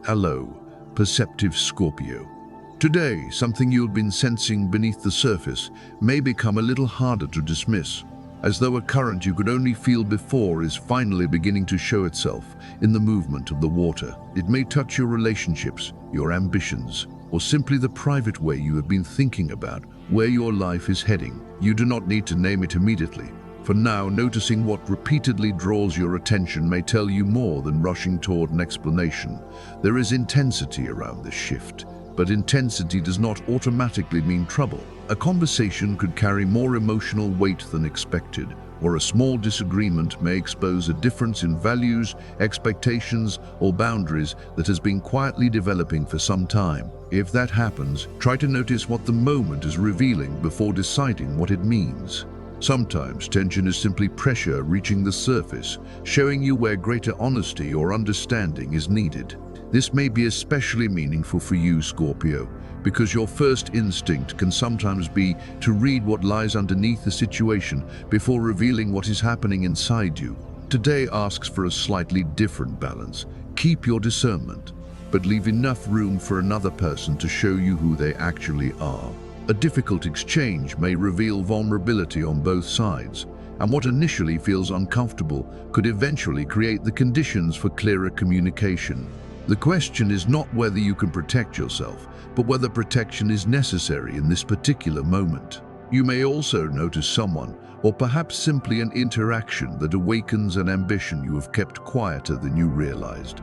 Hello, perceptive Scorpio. Today, something you've been sensing beneath the surface may become a little harder to dismiss, as though a current you could only feel before is finally beginning to show itself in the movement of the water. It may touch your relationships, your ambitions, or simply the private way you have been thinking about where your life is heading. You do not need to name it immediately. For now, noticing what repeatedly draws your attention may tell you more than rushing toward an explanation. There is intensity around this shift, but intensity does not automatically mean trouble. A conversation could carry more emotional weight than expected, or a small disagreement may expose a difference in values, expectations, or boundaries that has been quietly developing for some time. If that happens, try to notice what the moment is revealing before deciding what it means. Sometimes tension is simply pressure reaching the surface, showing you where greater honesty or understanding is needed. This may be especially meaningful for you, Scorpio, because your first instinct can sometimes be to read what lies underneath the situation before revealing what is happening inside you. Today asks for a slightly different balance. Keep your discernment, but leave enough room for another person to show you who they actually are. A difficult exchange may reveal vulnerability on both sides, and what initially feels uncomfortable could eventually create the conditions for clearer communication. The question is not whether you can protect yourself, but whether protection is necessary in this particular moment. You may also notice someone, or perhaps simply an interaction that awakens an ambition you have kept quieter than you realized.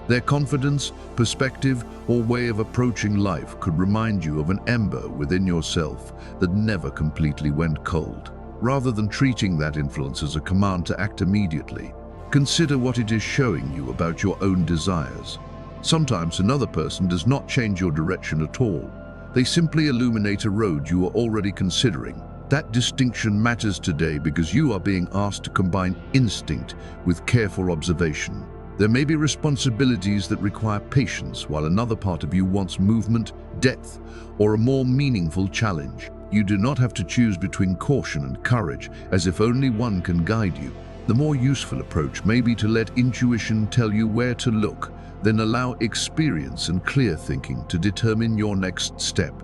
Their confidence, perspective, or way of approaching life could remind you of an ember within yourself that never completely went cold. Rather than treating that influence as a command to act immediately, consider what it is showing you about your own desires. Sometimes another person does not change your direction at all. They simply illuminate a road you are already considering. That distinction matters today because you are being asked to combine instinct with careful observation. There may be responsibilities that require patience, while another part of you wants movement, depth, or a more meaningful challenge. You do not have to choose between caution and courage, as if only one can guide you. The more useful approach may be to let intuition tell you where to look, then allow experience and clear thinking to determine your next step.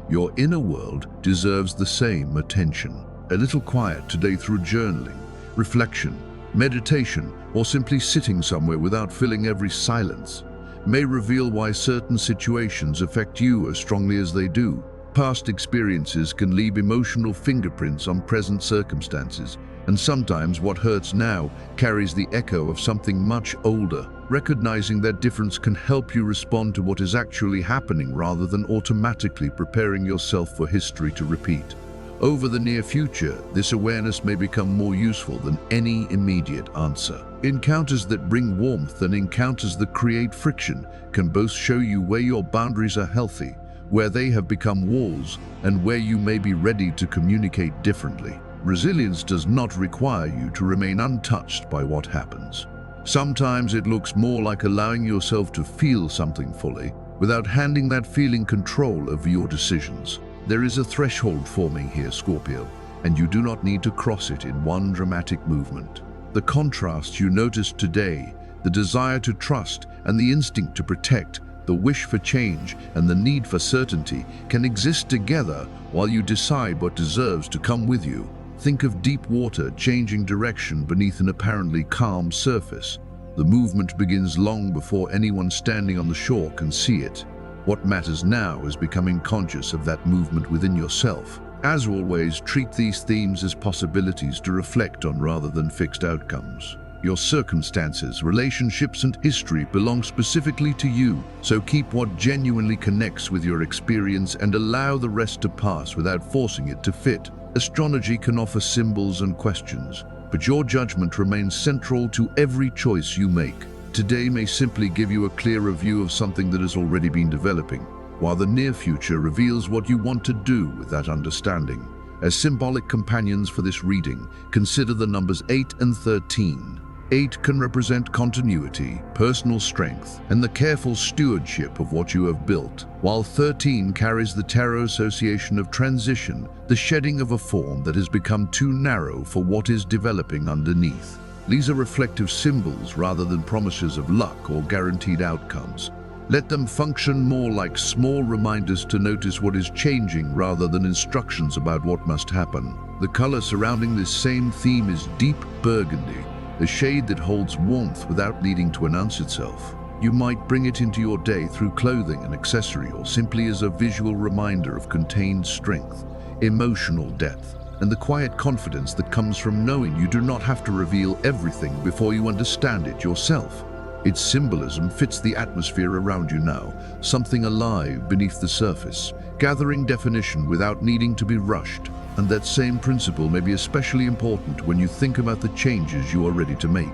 Your inner world deserves the same attention. A little quiet today through journaling, reflection, meditation, or simply sitting somewhere without filling every silence may reveal why certain situations affect you as strongly as they do. Past experiences can leave emotional fingerprints on present circumstances, and sometimes what hurts now carries the echo of something much older. Recognizing that difference can help you respond to what is actually happening rather than automatically preparing yourself for history to repeat. Over the near future, this awareness may become more useful than any immediate answer. Encounters that bring warmth and encounters that create friction can both show you where your boundaries are healthy, where they have become walls, and where you may be ready to communicate differently. Resilience does not require you to remain untouched by what happens. Sometimes it looks more like allowing yourself to feel something fully, without handing that feeling control over your decisions. There is a threshold forming here, Scorpio, and you do not need to cross it in one dramatic movement. The contrast you noticed today, the desire to trust and the instinct to protect, the wish for change and the need for certainty, can exist together while you decide what deserves to come with you. Think of deep water changing direction beneath an apparently calm surface. The movement begins long before anyone standing on the shore can see it. What matters now is becoming conscious of that movement within yourself. As always, treat these themes as possibilities to reflect on rather than fixed outcomes. Your circumstances, relationships, and history belong specifically to you, so keep what genuinely connects with your experience and allow the rest to pass without forcing it to fit. Astrology can offer symbols and questions, but your judgment remains central to every choice you make. Today may simply give you a clearer view of something that has already been developing, while the near future reveals what you want to do with that understanding. As symbolic companions for this reading, consider the numbers 8 and 13. 8 can represent continuity, personal strength, and the careful stewardship of what you have built, while 13 carries the tarot association of transition, the shedding of a form that has become too narrow for what is developing underneath. These are reflective symbols rather than promises of luck or guaranteed outcomes. Let them function more like small reminders to notice what is changing rather than instructions about what must happen. The color surrounding this same theme is deep burgundy, a shade that holds warmth without needing to announce itself. You might bring it into your day through clothing and accessory, or simply as a visual reminder of contained strength, emotional depth, and the quiet confidence that comes from knowing you do not have to reveal everything before you understand it yourself. Its symbolism fits the atmosphere around you now, something alive beneath the surface, gathering definition without needing to be rushed. And that same principle may be especially important when you think about the changes you are ready to make.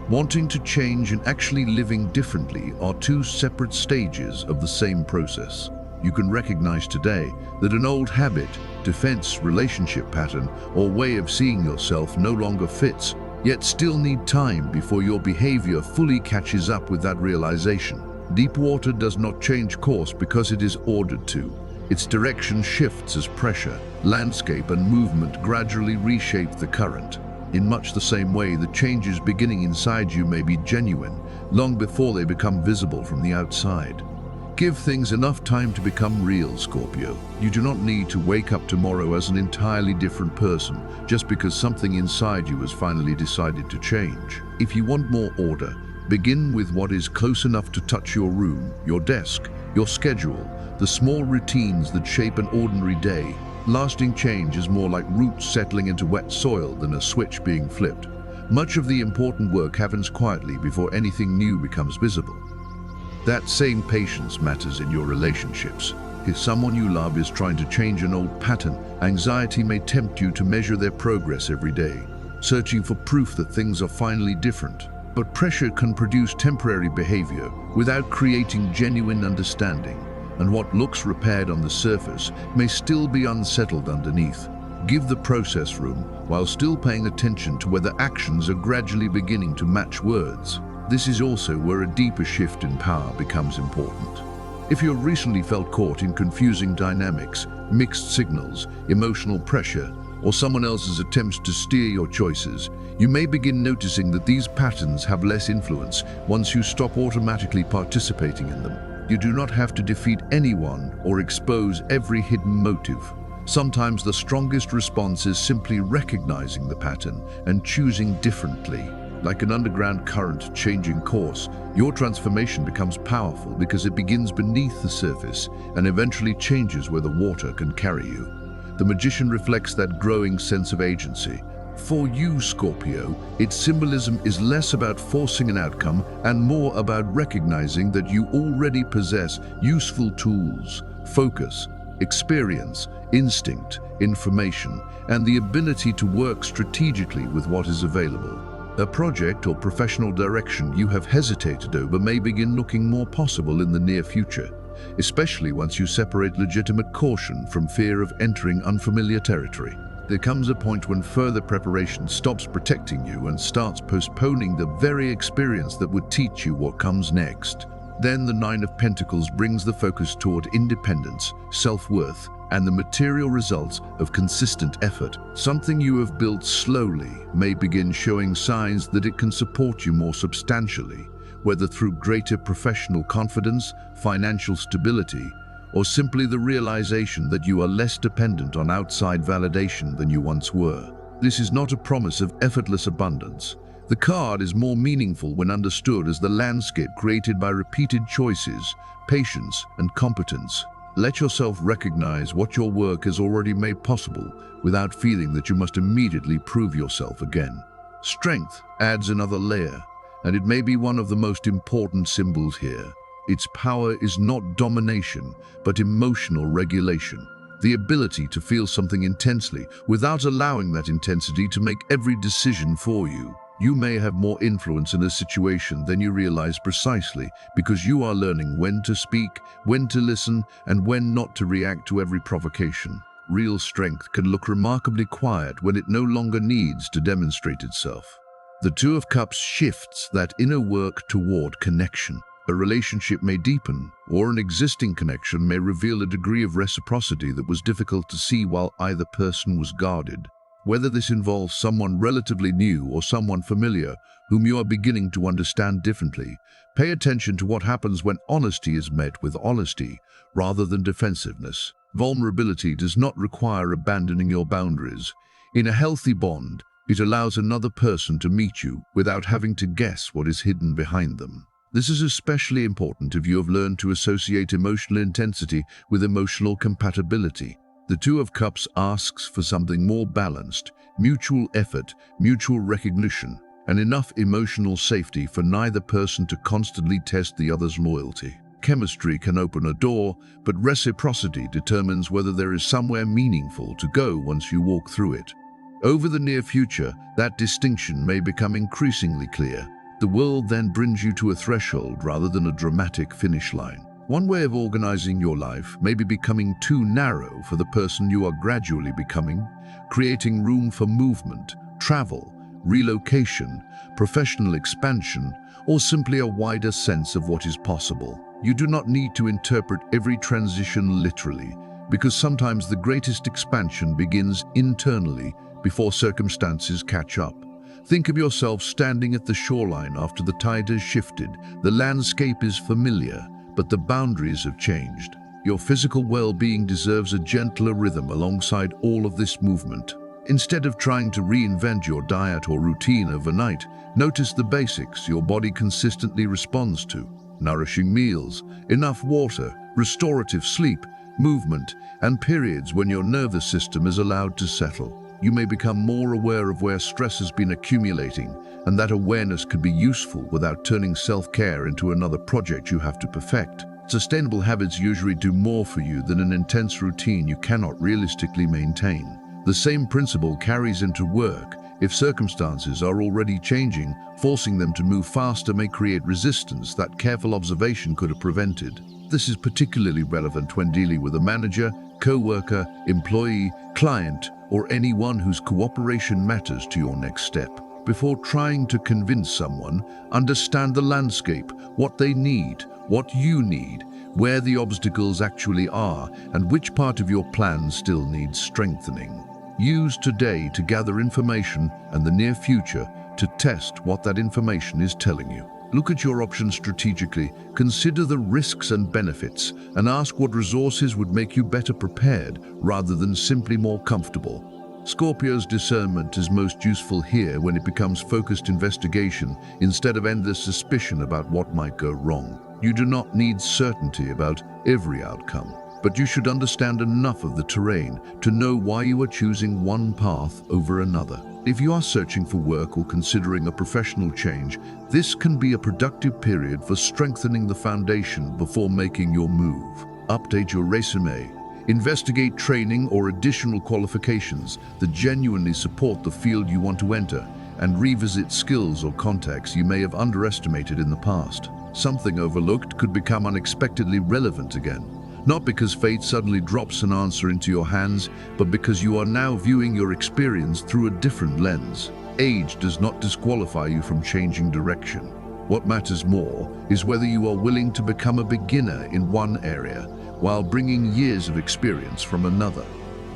Wanting to change and actually living differently are two separate stages of the same process. You can recognize today that an old habit, defense, relationship pattern, or way of seeing yourself no longer fits, yet still need time before your behavior fully catches up with that realization. Deep water does not change course because it is ordered to. Its direction shifts as pressure, landscape, and movement gradually reshape the current. In much the same way, the changes beginning inside you may be genuine, long before they become visible from the outside. Give things enough time to become real, Scorpio. You do not need to wake up tomorrow as an entirely different person just because something inside you has finally decided to change. If you want more order, begin with what is close enough to touch your room, your desk, your schedule, the small routines that shape an ordinary day. Lasting change is more like roots settling into wet soil than a switch being flipped. Much of the important work happens quietly before anything new becomes visible. That same patience matters in your relationships. If someone you love is trying to change an old pattern, anxiety may tempt you to measure their progress every day, searching for proof that things are finally different. But pressure can produce temporary behavior without creating genuine understanding, and what looks repaired on the surface may still be unsettled underneath. Give the process room while still paying attention to whether actions are gradually beginning to match words. This is also where a deeper shift in power becomes important. If you've recently felt caught in confusing dynamics, mixed signals, emotional pressure, or someone else's attempts to steer your choices, you may begin noticing that these patterns have less influence once you stop automatically participating in them. You do not have to defeat anyone or expose every hidden motive. Sometimes the strongest response is simply recognizing the pattern and choosing differently. Like an underground current changing course, your transformation becomes powerful because it begins beneath the surface and eventually changes where the water can carry you. The magician reflects that growing sense of agency. For you, Scorpio, its symbolism is less about forcing an outcome and more about recognizing that you already possess useful tools, focus, experience, instinct, information, and the ability to work strategically with what is available. A project or professional direction you have hesitated over may begin looking more possible in the near future, especially once you separate legitimate caution from fear of entering unfamiliar territory. There comes a point when further preparation stops protecting you and starts postponing the very experience that would teach you what comes next. Then the Nine of Pentacles brings the focus toward independence, self-worth, and the material results of consistent effort. Something you have built slowly may begin showing signs that it can support you more substantially, whether through greater professional confidence, financial stability, or simply the realization that you are less dependent on outside validation than you once were. This is not a promise of effortless abundance. The card is more meaningful when understood as the landscape created by repeated choices, patience, and competence. Let yourself recognize what your work has already made possible without feeling that you must immediately prove yourself again. Strength adds another layer, and it may be one of the most important symbols here. Its power is not domination, but emotional regulation. The ability to feel something intensely without allowing that intensity to make every decision for you. You may have more influence in a situation than you realize precisely because you are learning when to speak, when to listen, and when not to react to every provocation. Real strength can look remarkably quiet when it no longer needs to demonstrate itself. The Two of Cups shifts that inner work toward connection. A relationship may deepen, or an existing connection may reveal a degree of reciprocity that was difficult to see while either person was guarded. whether this involves someone relatively new or someone familiar whom you are beginning to understand differently. Pay attention to what happens when honesty is met with honesty rather than defensiveness. Vulnerability does not require abandoning your boundaries. In a healthy bond, it allows another person to meet you without having to guess what is hidden behind them. This is especially important if you have learned to associate emotional intensity with emotional compatibility. The Two of Cups asks for something more balanced, mutual effort, mutual recognition, and enough emotional safety for neither person to constantly test the other's loyalty. Chemistry can open a door, but reciprocity determines whether there is somewhere meaningful to go once you walk through it. Over the near future, that distinction may become increasingly clear. The world then brings you to a threshold rather than a dramatic finish line. One way of organizing your life may be becoming too narrow for the person you are gradually becoming, creating room for movement, travel, relocation, professional expansion, or simply a wider sense of what is possible. You do not need to interpret every transition literally, because sometimes the greatest expansion begins internally before circumstances catch up. Think of yourself standing at the shoreline after the tide has shifted. The landscape is familiar, but the boundaries have changed. Your physical well-being deserves a gentler rhythm alongside all of this movement. Instead of trying to reinvent your diet or routine overnight, notice the basics your body consistently responds to. Nourishing meals, enough water, restorative sleep, movement, and periods when your nervous system is allowed to settle. You may become more aware of where stress has been accumulating, and that awareness could be useful without turning self-care into another project you have to perfect. Sustainable habits usually do more for you than an intense routine you cannot realistically maintain. The same principle carries into work. If circumstances are already changing, forcing them to move faster may create resistance that careful observation could have prevented. This is particularly relevant when dealing with a manager, co-worker, employee, client, or anyone whose cooperation matters to your next step. Before trying to convince someone, understand the landscape, what they need, what you need, where the obstacles actually are, and which part of your plan still needs strengthening. Use today to gather information and the near future to test what that information is telling you. Look at your options strategically, consider the risks and benefits, and ask what resources would make you better prepared rather than simply more comfortable. Scorpio's discernment is most useful here when it becomes focused investigation instead of endless suspicion about what might go wrong. You do not need certainty about every outcome, but you should understand enough of the terrain to know why you are choosing one path over another. If you are searching for work or considering a professional change, this can be a productive period for strengthening the foundation before making your move. Update your resume. Investigate training or additional qualifications that genuinely support the field you want to enter, and revisit skills or contacts you may have underestimated in the past. Something overlooked could become unexpectedly relevant again. Not because fate suddenly drops an answer into your hands, but because you are now viewing your experience through a different lens. Age does not disqualify you from changing direction. What matters more is whether you are willing to become a beginner in one area while bringing years of experience from another.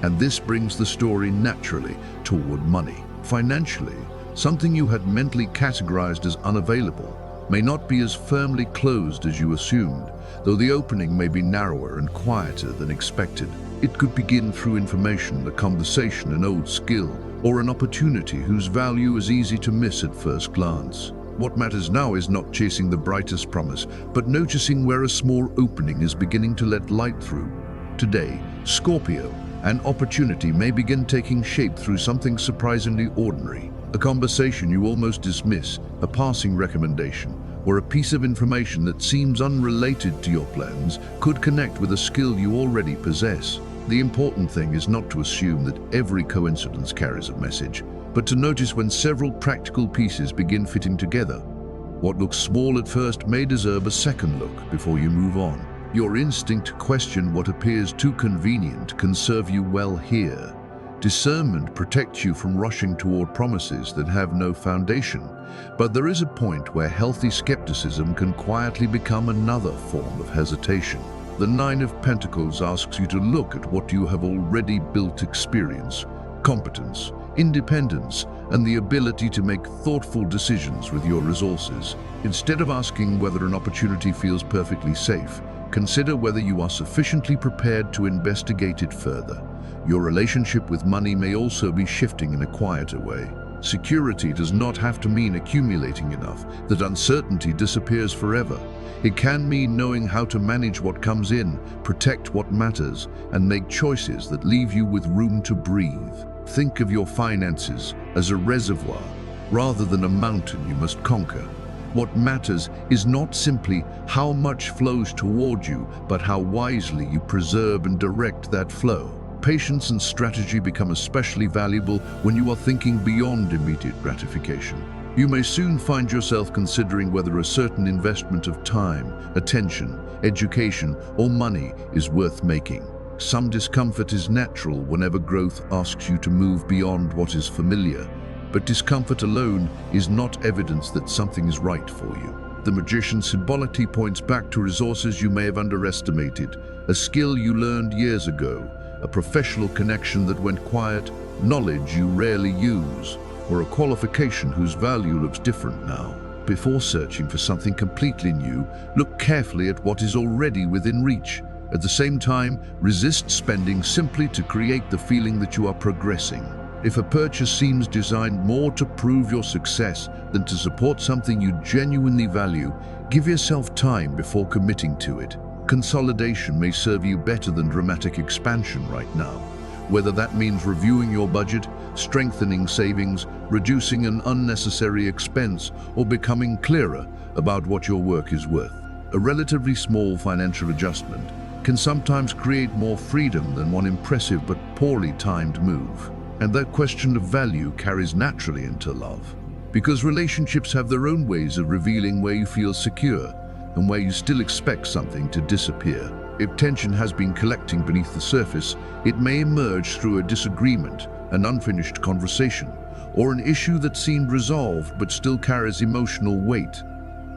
And this brings the story naturally toward money. Financially, something you had mentally categorized as unavailable may not be as firmly closed as you assumed, though the opening may be narrower and quieter than expected. It could begin through information, a conversation, an old skill, or an opportunity whose value is easy to miss at first glance. What matters now is not chasing the brightest promise, but noticing where a small opening is beginning to let light through. Today, Scorpio, an opportunity may begin taking shape through something surprisingly ordinary. A conversation you almost dismiss, a passing recommendation, or a piece of information that seems unrelated to your plans could connect with a skill you already possess. The important thing is not to assume that every coincidence carries a message, but to notice when several practical pieces begin fitting together. What looks small at first may deserve a second look before you move on. Your instinct to question what appears too convenient can serve you well here. Discernment protects you from rushing toward promises that have no foundation, but there is a point where healthy skepticism can quietly become another form of hesitation. The Nine of Pentacles asks you to look at what you have already built experience, competence, independence, and the ability to make thoughtful decisions with your resources. Instead of asking whether an opportunity feels perfectly safe, consider whether you are sufficiently prepared to investigate it further. Your relationship with money may also be shifting in a quieter way. Security does not have to mean accumulating enough that uncertainty disappears forever. It can mean knowing how to manage what comes in, protect what matters, and make choices that leave you with room to breathe. Think of your finances as a reservoir rather than a mountain you must conquer. What matters is not simply how much flows toward you, but how wisely you preserve and direct that flow. Patience and strategy become especially valuable when you are thinking beyond immediate gratification. You may soon find yourself considering whether a certain investment of time, attention, education, or money is worth making. Some discomfort is natural whenever growth asks you to move beyond what is familiar, but discomfort alone is not evidence that something is right for you. The magician's symbolicity points back to resources you may have underestimated, a skill you learned years ago, a professional connection that went quiet, knowledge you rarely use, or a qualification whose value looks different now. Before searching for something completely new, look carefully at what is already within reach. At the same time, resist spending simply to create the feeling that you are progressing. If a purchase seems designed more to prove your success than to support something you genuinely value, give yourself time before committing to it. Consolidation may serve you better than dramatic expansion right now. Whether that means reviewing your budget, strengthening savings, reducing an unnecessary expense, or becoming clearer about what your work is worth. A relatively small financial adjustment can sometimes create more freedom than one impressive but poorly timed move. And that question of value carries naturally into love. Because relationships have their own ways of revealing where you feel secure and where you still expect something to disappear. If tension has been collecting beneath the surface, it may emerge through a disagreement, an unfinished conversation, or an issue that seemed resolved but still carries emotional weight.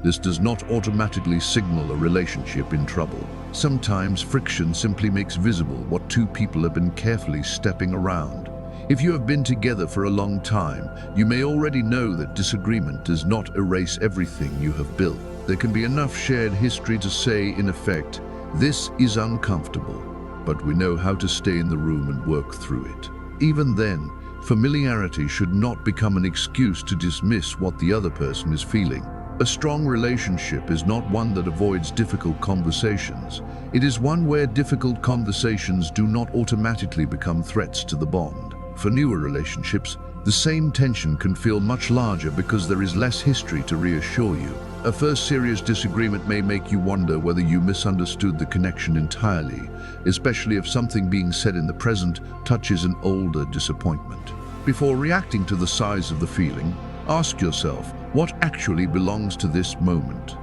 This does not automatically signal a relationship in trouble. Sometimes friction simply makes visible what two people have been carefully stepping around. If you have been together for a long time, you may already know that disagreement does not erase everything you have built. There can be enough shared history to say, in effect, this is uncomfortable, but we know how to stay in the room and work through it. Even then, familiarity should not become an excuse to dismiss what the other person is feeling. A strong relationship is not one that avoids difficult conversations. It is one where difficult conversations do not automatically become threats to the bond. For newer relationships, the same tension can feel much larger because there is less history to reassure you. A first serious disagreement may make you wonder whether you misunderstood the connection entirely, especially if something being said in the present touches an older disappointment. Before reacting to the size of the feeling, ask yourself what actually belongs to this moment.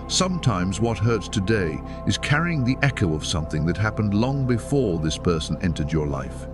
Sometimes what hurts today is carrying the echo of something that happened long before this person entered your life.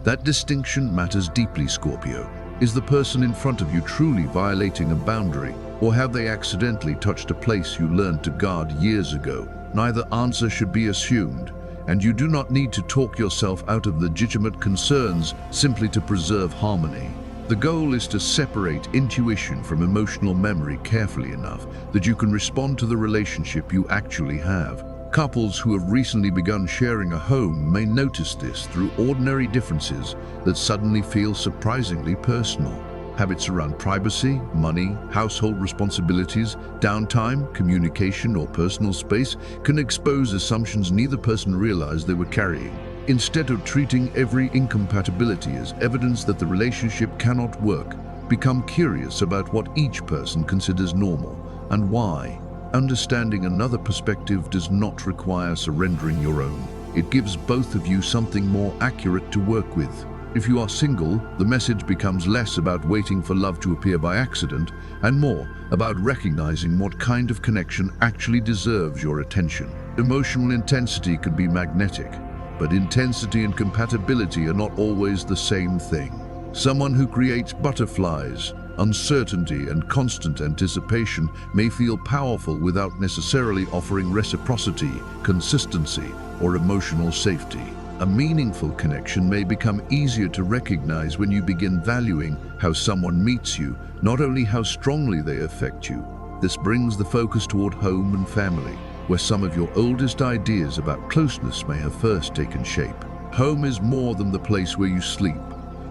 That distinction matters deeply, Scorpio. Is the person in front of you truly violating a boundary, or have they accidentally touched a place you learned to guard years ago? Neither answer should be assumed, and you do not need to talk yourself out of legitimate concerns simply to preserve harmony. The goal is to separate intuition from emotional memory carefully enough that you can respond to the relationship you actually have. Couples who have recently begun sharing a home may notice this through ordinary differences that suddenly feel surprisingly personal. Habits around privacy, money, household responsibilities, downtime, communication, or personal space can expose assumptions neither person realized they were carrying. Instead of treating every incompatibility as evidence that the relationship cannot work, become curious about what each person considers normal and why. Understanding another perspective does not require surrendering your own. It gives both of you something more accurate to work with. If you are single, the message becomes less about waiting for love to appear by accident and more about recognizing what kind of connection actually deserves your attention. Emotional intensity can be magnetic, but intensity and compatibility are not always the same thing. Someone who creates butterflies, uncertainty, and constant anticipation may feel powerful without necessarily offering reciprocity, consistency, or emotional safety. A meaningful connection may become easier to recognize when you begin valuing how someone meets you, not only how strongly they affect you. This brings the focus toward home and family, where some of your oldest ideas about closeness may have first taken shape. Home is more than the place where you sleep.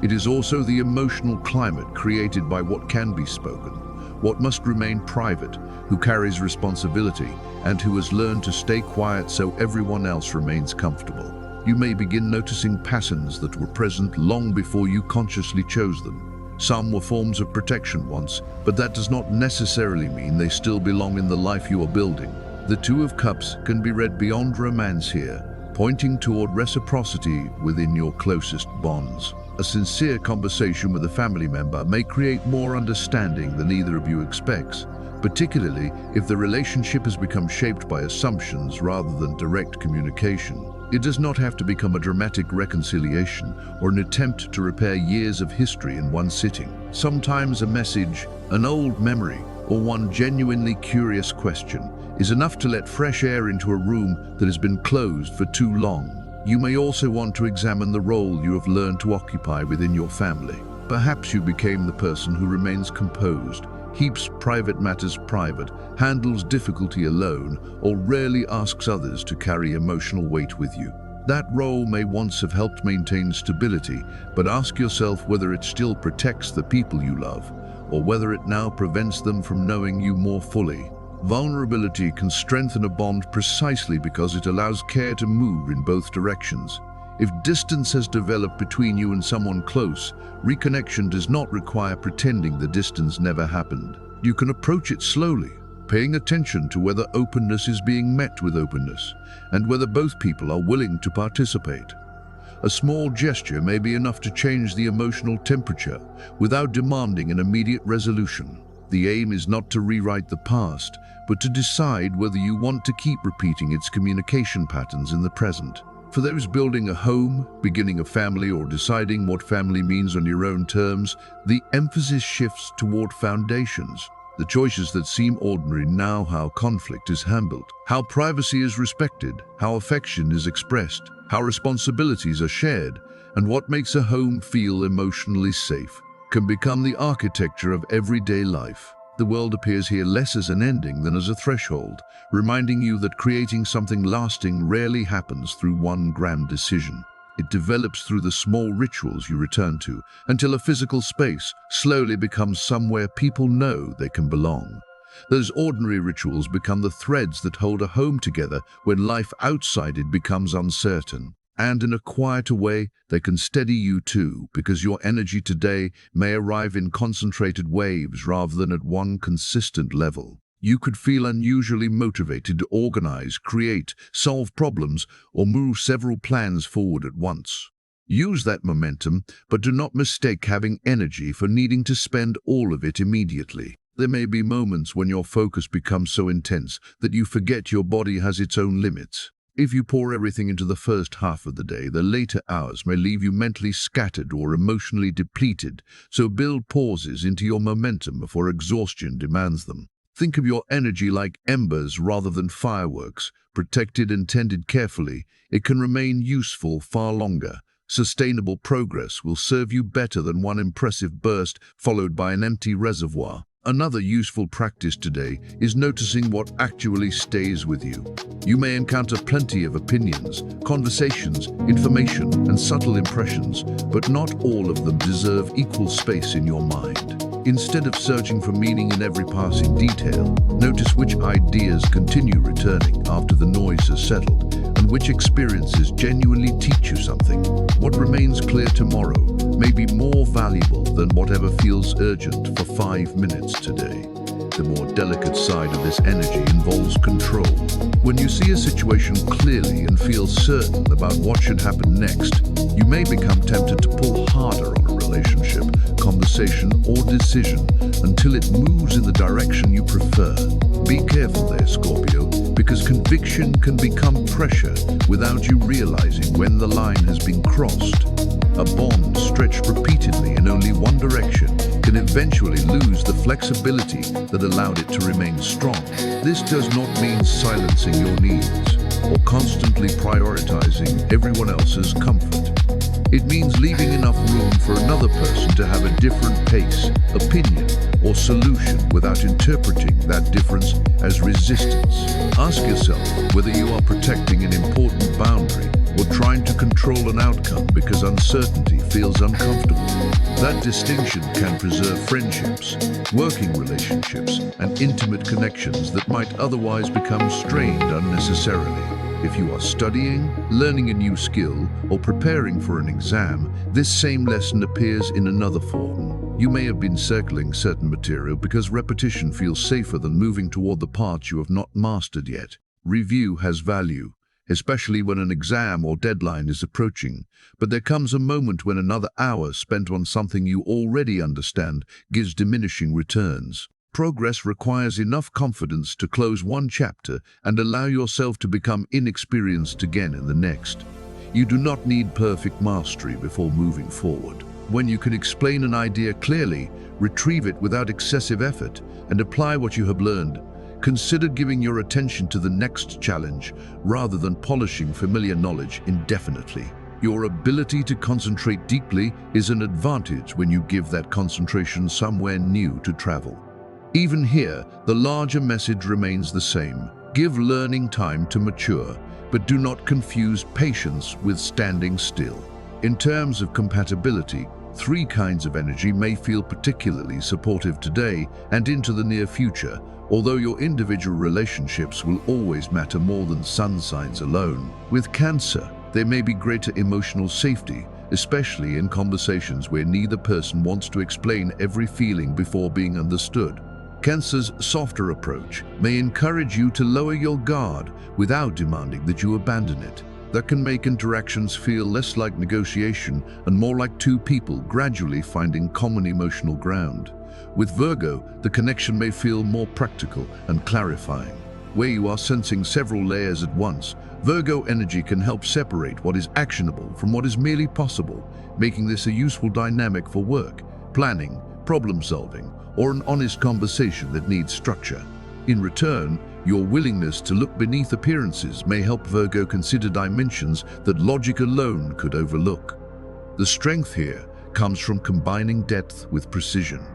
It is also the emotional climate created by what can be spoken, what must remain private, who carries responsibility, and who has learned to stay quiet so everyone else remains comfortable. You may begin noticing patterns that were present long before you consciously chose them. Some were forms of protection once, but that does not necessarily mean they still belong in the life you are building. The Two of Cups can be read beyond romance here, pointing toward reciprocity within your closest bonds. A sincere conversation with a family member may create more understanding than either of you expects, particularly if the relationship has become shaped by assumptions rather than direct communication. It does not have to become a dramatic reconciliation or an attempt to repair years of history in one sitting. Sometimes a message, an old memory, or one genuinely curious question is enough to let fresh air into a room that has been closed for too long. You may also want to examine the role you have learned to occupy within your family. Perhaps you became the person who remains composed, keeps private matters private, handles difficulty alone, or rarely asks others to carry emotional weight with you. That role may once have helped maintain stability, but ask yourself whether it still protects the people you love, or whether it now prevents them from knowing you more fully. Vulnerability can strengthen a bond precisely because it allows care to move in both directions. If distance has developed between you and someone close, reconnection does not require pretending the distance never happened. You can approach it slowly, paying attention to whether openness is being met with openness, and whether both people are willing to participate. A small gesture may be enough to change the emotional temperature without demanding an immediate resolution. The aim is not to rewrite the past, but to decide whether you want to keep repeating its communication patterns in the present. For those building a home, beginning a family, or deciding what family means on your own terms, the emphasis shifts toward foundations. The choices that seem ordinary now, how conflict is handled, how privacy is respected, how affection is expressed, how responsibilities are shared, and what makes a home feel emotionally safe, can become the architecture of everyday life. The world appears here less as an ending than as a threshold, reminding you that creating something lasting rarely happens through one grand decision. It develops through the small rituals you return to, until a physical space slowly becomes somewhere people know they can belong. Those ordinary rituals become the threads that hold a home together when life outside it becomes uncertain. And in a quieter way, they can steady you too, because your energy today may arrive in concentrated waves rather than at one consistent level. You could feel unusually motivated to organize, create, solve problems, or move several plans forward at once. Use that momentum, but do not mistake having energy for needing to spend all of it immediately. There may be moments when your focus becomes so intense that you forget your body has its own limits. If you pour everything into the first half of the day, the later hours may leave you mentally scattered or emotionally depleted, so build pauses into your momentum before exhaustion demands them. Think of your energy like embers rather than fireworks. Protected and tended carefully, it can remain useful far longer. Sustainable progress will serve you better than one impressive burst followed by an empty reservoir. Another useful practice today is noticing what actually stays with you. You may encounter plenty of opinions, conversations, information, and subtle impressions, but not all of them deserve equal space in your mind. Instead of searching for meaning in every passing detail, notice which ideas continue returning after the noise has settled, and which experiences genuinely teach you something. What remains clear tomorrow may be more valuable than whatever feels urgent for 5 minutes today. The more delicate side of this energy involves control. When you see a situation clearly and feel certain about what should happen next, you may become tempted to pull harder on a relationship, conversation, or decision until it moves in the direction you prefer. Be careful there, Scorpio, because conviction can become pressure without you realizing when the line has been crossed. A bond stretched repeatedly in only one direction can eventually lose the flexibility that allowed it to remain strong. This does not mean silencing your needs. or constantly prioritizing everyone else's comfort. It means leaving enough room for another person to have a different pace, opinion, or solution without interpreting that difference as resistance. Ask yourself whether you are protecting an important boundary or trying to control an outcome because uncertainty feels uncomfortable. That distinction can preserve friendships, working relationships, and intimate connections that might otherwise become strained unnecessarily. If you are studying, learning a new skill, or preparing for an exam, this same lesson appears in another form. You may have been circling certain material because repetition feels safer than moving toward the parts you have not mastered yet. Review has value, especially when an exam or deadline is approaching, but there comes a moment when another hour spent on something you already understand gives diminishing returns. Progress requires enough confidence to close one chapter and allow yourself to become inexperienced again in the next. You do not need perfect mastery before moving forward. When you can explain an idea clearly, retrieve it without excessive effort, and apply what you have learned, consider giving your attention to the next challenge rather than polishing familiar knowledge indefinitely. Your ability to concentrate deeply is an advantage when you give that concentration somewhere new to travel. Even here, the larger message remains the same. Give learning time to mature, but do not confuse patience with standing still. In terms of compatibility, three kinds of energy may feel particularly supportive today and into the near future, although your individual relationships will always matter more than sun signs alone. With Cancer, there may be greater emotional safety, especially in conversations where neither person wants to explain every feeling before being understood. Cancer's softer approach may encourage you to lower your guard without demanding that you abandon it. That can make interactions feel less like negotiation and more like two people gradually finding common emotional ground. With Virgo, the connection may feel more practical and clarifying. Where you are sensing several layers at once, Virgo energy can help separate what is actionable from what is merely possible, making this a useful dynamic for work, planning, problem solving, or an honest conversation that needs structure. In return, your willingness to look beneath appearances may help Virgo consider dimensions that logic alone could overlook. The strength here comes from combining depth with precision.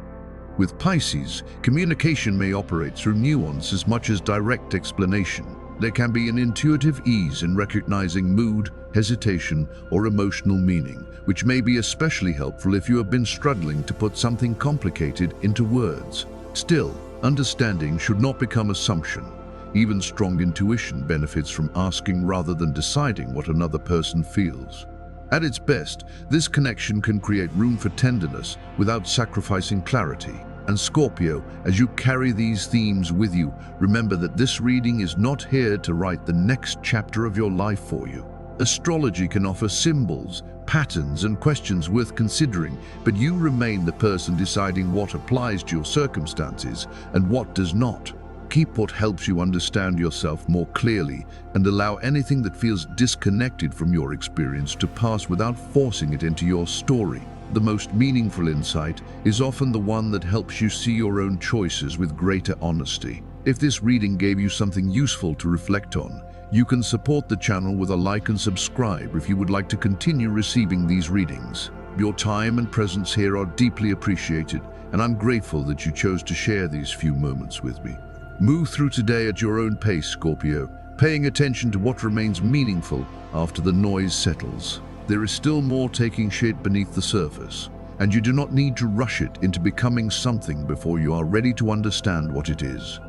With Pisces, communication may operate through nuance as much as direct explanation. There can be an intuitive ease in recognizing mood, hesitation, or emotional meaning, which may be especially helpful if you have been struggling to put something complicated into words. Still, understanding should not become assumption. Even strong intuition benefits from asking rather than deciding what another person feels. At its best, this connection can create room for tenderness without sacrificing clarity. And Scorpio, as you carry these themes with you, remember that this reading is not here to write the next chapter of your life for you. Astrology can offer symbols, patterns, and questions worth considering, but you remain the person deciding what applies to your circumstances and what does not. Keep what helps you understand yourself more clearly and allow anything that feels disconnected from your experience to pass without forcing it into your story. The most meaningful insight is often the one that helps you see your own choices with greater honesty. If this reading gave you something useful to reflect on, you can support the channel with a like and subscribe if you would like to continue receiving these readings. Your time and presence here are deeply appreciated, and I'm grateful that you chose to share these few moments with me. Move through today at your own pace, Scorpio, paying attention to what remains meaningful after the noise settles. There is still more taking shape beneath the surface, and you do not need to rush it into becoming something before you are ready to understand what it is.